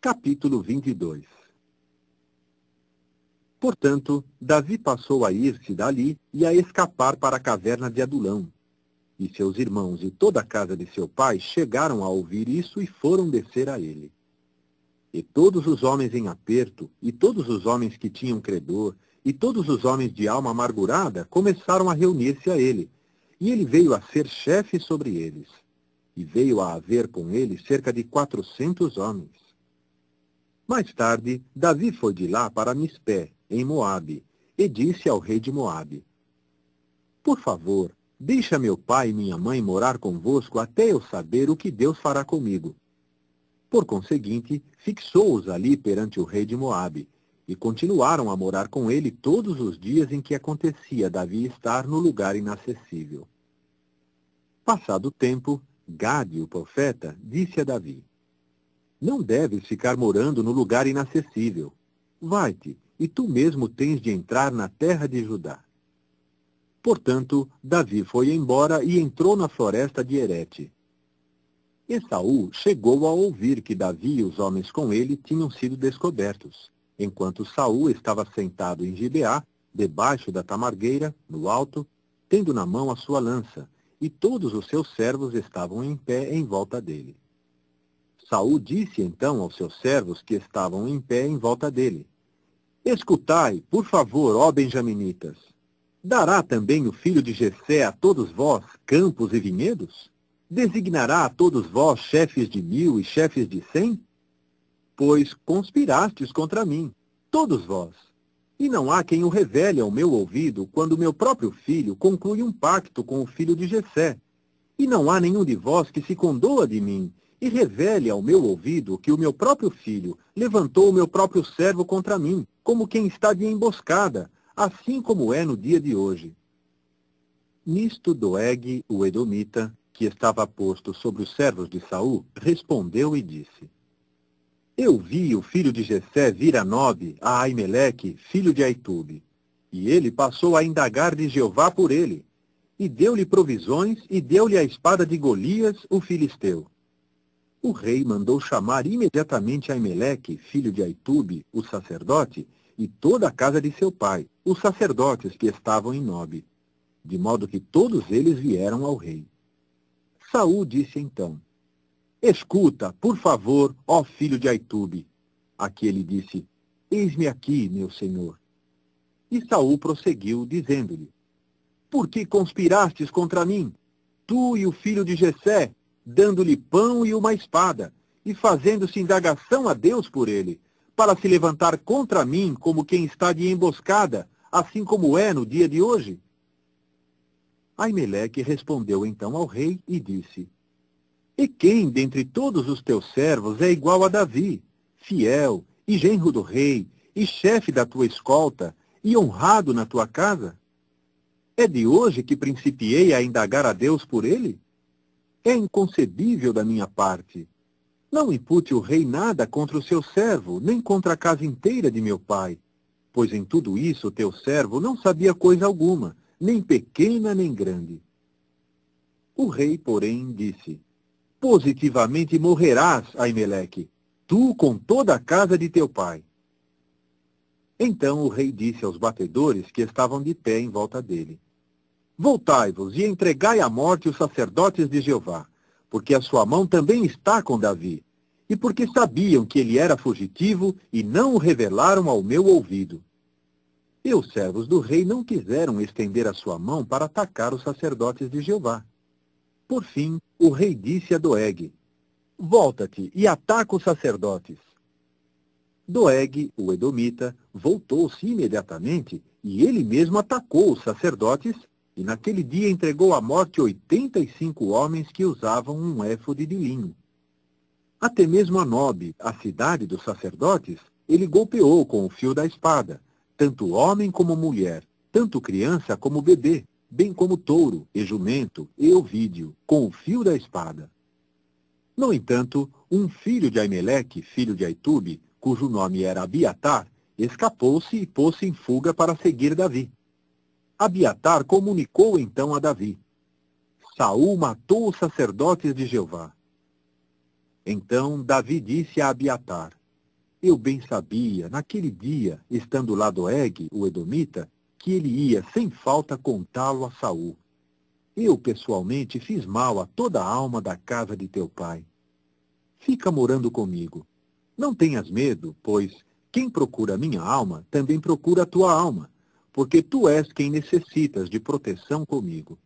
Capítulo 22. Portanto, Davi passou a ir-se dali e a escapar para a caverna de Adulão. E seus irmãos e toda a casa de seu pai chegaram a ouvir isso e foram descer a ele. E todos os homens em aperto, e todos os homens que tinham credor, e todos os homens de alma amargurada começaram a reunir-se a ele, e ele veio a ser chefe sobre eles. E veio a haver com ele cerca de 400 homens. Mais tarde, Davi foi de lá para Mispé, em Moabe, e disse ao rei de Moabe: Por favor, deixa meu pai e minha mãe morar convosco até eu saber o que Deus fará comigo. Por conseguinte, fixou-os ali perante o rei de Moabe, e continuaram a morar com ele todos os dias em que acontecia Davi estar no lugar inacessível. Passado o tempo, Gade, o profeta, disse a Davi: Não deves ficar morando no lugar inacessível. Vai-te, e tu mesmo tens de entrar na terra de Judá. Portanto, Davi foi embora e entrou na floresta de Herete. Esaú chegou a ouvir que Davi e os homens com ele tinham sido descobertos, enquanto Saul estava sentado em Gibeá, debaixo da tamargueira, no alto, tendo na mão a sua lança, e todos os seus servos estavam em pé em volta dele. Saul disse então aos seus servos que estavam em pé em volta dele: Escutai, por favor, ó benjaminitas. Dará também o filho de Jessé a todos vós campos e vinhedos? Designará a todos vós chefes de 1000 e chefes de 100? Pois conspirastes contra mim, todos vós. E não há quem o revele ao meu ouvido quando meu próprio filho conclui um pacto com o filho de Jessé. E não há nenhum de vós que se condoa de mim e revele ao meu ouvido que o meu próprio filho levantou o meu próprio servo contra mim, como quem está de emboscada, assim como é no dia de hoje. Nisto Doeg, o edomita, que estava posto sobre os servos de Saul, respondeu e disse: Eu vi o filho de Jessé vir a Nobe, a Aimeleque, filho de Aitube, e ele passou a indagar de Jeová por ele, e deu-lhe provisões e deu-lhe a espada de Golias, o filisteu. O rei mandou chamar imediatamente Aimeleque, filho de Aitube, o sacerdote, e toda a casa de seu pai, os sacerdotes que estavam em Nobe, de modo que todos eles vieram ao rei. Saul disse então: Escuta, por favor, ó filho de Aitube. A que ele disse: Eis-me aqui, meu senhor. E Saul prosseguiu, dizendo-lhe: Por que conspirastes contra mim, tu e o filho de Jessé, dando-lhe pão e uma espada, e fazendo-se indagação a Deus por ele, para se levantar contra mim como quem está de emboscada, assim como é no dia de hoje? Aimeleque respondeu então ao rei e disse: E quem dentre todos os teus servos é igual a Davi, fiel, e genro do rei, e chefe da tua escolta, e honrado na tua casa? É de hoje que principiei a indagar a Deus por ele? É inconcebível da minha parte. Não impute o rei nada contra o seu servo, nem contra a casa inteira de meu pai, pois em tudo isso teu servo não sabia coisa alguma, nem pequena nem grande. O rei, porém, disse: Positivamente morrerás, Aimeleque, tu com toda a casa de teu pai. Então o rei disse aos batedores que estavam de pé em volta dele: Voltai-vos e entregai à morte os sacerdotes de Jeová, porque a sua mão também está com Davi, e porque sabiam que ele era fugitivo e não o revelaram ao meu ouvido. E os servos do rei não quiseram estender a sua mão para atacar os sacerdotes de Jeová. Por fim, o rei disse a Doeg: Volta-te e ataca os sacerdotes. Doeg, o edomita, voltou-se imediatamente e ele mesmo atacou os sacerdotes, e naquele dia entregou à morte 85 homens que usavam um éfode de linho. Até mesmo a Nobe, a cidade dos sacerdotes, ele golpeou com o fio da espada, tanto homem como mulher, tanto criança como bebê, bem como touro, e jumento, e ovídio, com o fio da espada. No entanto, um filho de Aimeleque, filho de Aitube, cujo nome era Abiatar, escapou-se e pôs-se em fuga para seguir Davi. Abiatar comunicou então a Davi: Saul matou os sacerdotes de Jeová. Então Davi disse a Abiatar: Eu bem sabia, naquele dia, estando lá Doeg, o edomita, que ele ia sem falta contá-lo a Saul. Eu, pessoalmente, fiz mal a toda a alma da casa de teu pai. Fica morando comigo. Não tenhas medo, pois quem procura minha alma também procura a tua alma, porque tu és quem necessitas de proteção comigo.